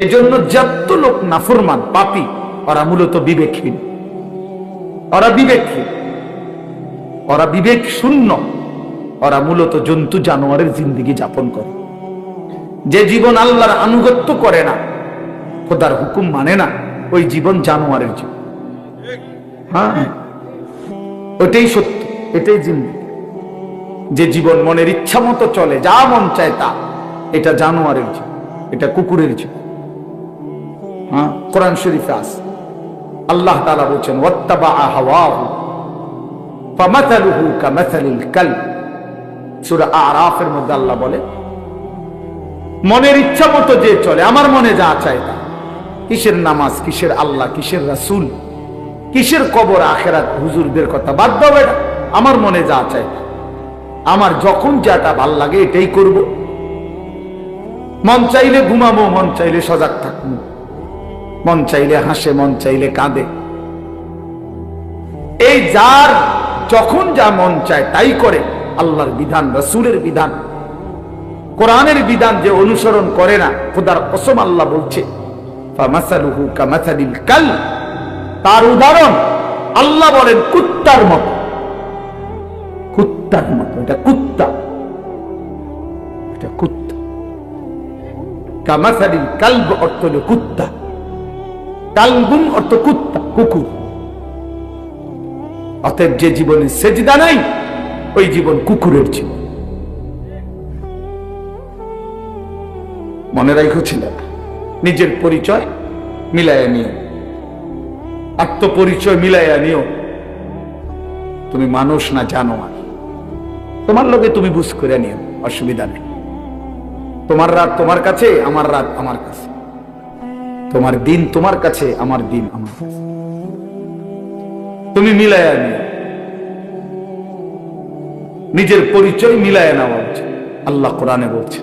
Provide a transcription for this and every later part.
এজন্য যত লোক নাফরমান পাপী ওরা মূলত বিবেকহীন, ওরা বিবেকহীন, ওরা বিবেক শূন্য, ওরা মূলত জন্তু জানোয়ারের জিন্দেগি যাপন করে। যে জীবন আল্লাহর আনুগত্য করে না, খোদার হুকুম মানে না, ওই জীবন জানোয়ারের জীবন। হ্যাঁ, ওটাই সত্য, এটাই জিন্দেগি। যে জীবন মনের ইচ্ছা মতো চলে, যা মন চায় তা, এটা জানোয়ারের জীবন, এটা কুকুরের জীবন। হ্যাঁ, কোরআন শরীফে আছে, আল্লাহ তাআলা বলেছেন ওয়াত্তাবা হাওয়াহু ফামাথালুহু কামাথালিল কালব। সূরা আরাফের মধ্যে আল্লাহ বলে, মনের ইচ্ছা মতো যে চলে, আমার মনে যা চায় তা, কিসের নামাজ, কিসের আল্লাহ, কিসের রাসূল, কিসের কবর আখিরাত, হুজুরদের কথা বাদ দাও, এটা আমার মনে যা চায়, আমার যখন যেটা ভাল লাগে এটাই করব। মন চাইলে ঘুমাবো, মন চাইলে সজাগ থাকবো, মন চাইলে হাসে, মন চাইলে কাঁদে। এই যার যখন যা মন চায় তাই করে। আল্লাহর বিধান, রাসূলের বিধান, কোরআনের বিধান যে অনুসরণ করে না, খোদার কসম আল্লাহ বলছে ফামাসালুহু কামাসালিল কালব, তার উদাহরণ আল্লাহ বলেন কুত্তার মতো। কুত্তার মতো, এটা কুত্তা, এটা কুত্তা। কামাসালিল কালব অর্থ হলো কুত্তা, কালবুন অর্থ কুত্তা, কুকুর। অতএব যে জীবনে সেজদা নাই, ওই জীবন কুকুরের জীবন। মনে রাখো ছেলেরা, নিজের পরিচয় মিলাইয়া নিও, আত্মপরিচয় মিলাইয়া নিও। তুমি মানুষ না জানোয়ার, তোমার লোকে তুমি বুঝ করে নিও, অসুবিধা নেই। তোমার রাত তোমার কাছে, আমার রাত আমার কাছে, তোমার দিন তোমার কাছে, আমার দিন আমার কাছে, তুমি মিলাইয়া নিও। নিজের পরিচয় মিলাইয়া নেওয়া উচিত। আল্লাহ কোরআনে বলছে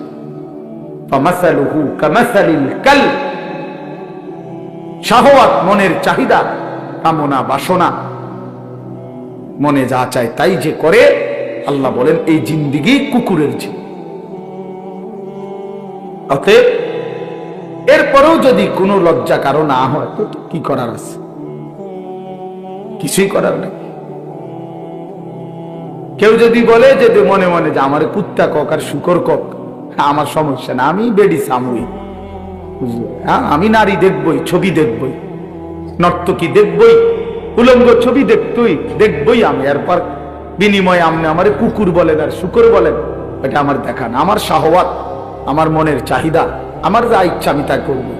ফামাসালুহু কামাসালিল কালব, শাহওয়াত, মনের চাহিদা, কামনা, বাসনা, মনে যা চায় তাই যে করে, আল্লাহ বলেন এই জিন্দেগি কুকুরের জীবন। অতএব এরপরেও যদি কোনো লজ্জা কারো না হয়, তো কি করার আছে? কিছুই করার নেই। কেউ যদি বলে যে মনে মনে যে আমার কুত্তা কক আর শুকর কক, আমার সমস্যা না, আমি বেডি সামুই, হ্যাঁ, আমি নারী দেখবই, ছবি দেখবই, নর্তকী দেখবই, উলঙ্গ ছবি দেখবই আমি। এরপর বিনিময়ে আপনি আমার কুকুর বলেন আর শুকর বলেন, এটা আমার দেখা না। আমার শাহওয়াত, আমার মনের চাহিদা, আমার যা ইচ্ছা আমি তা করবো।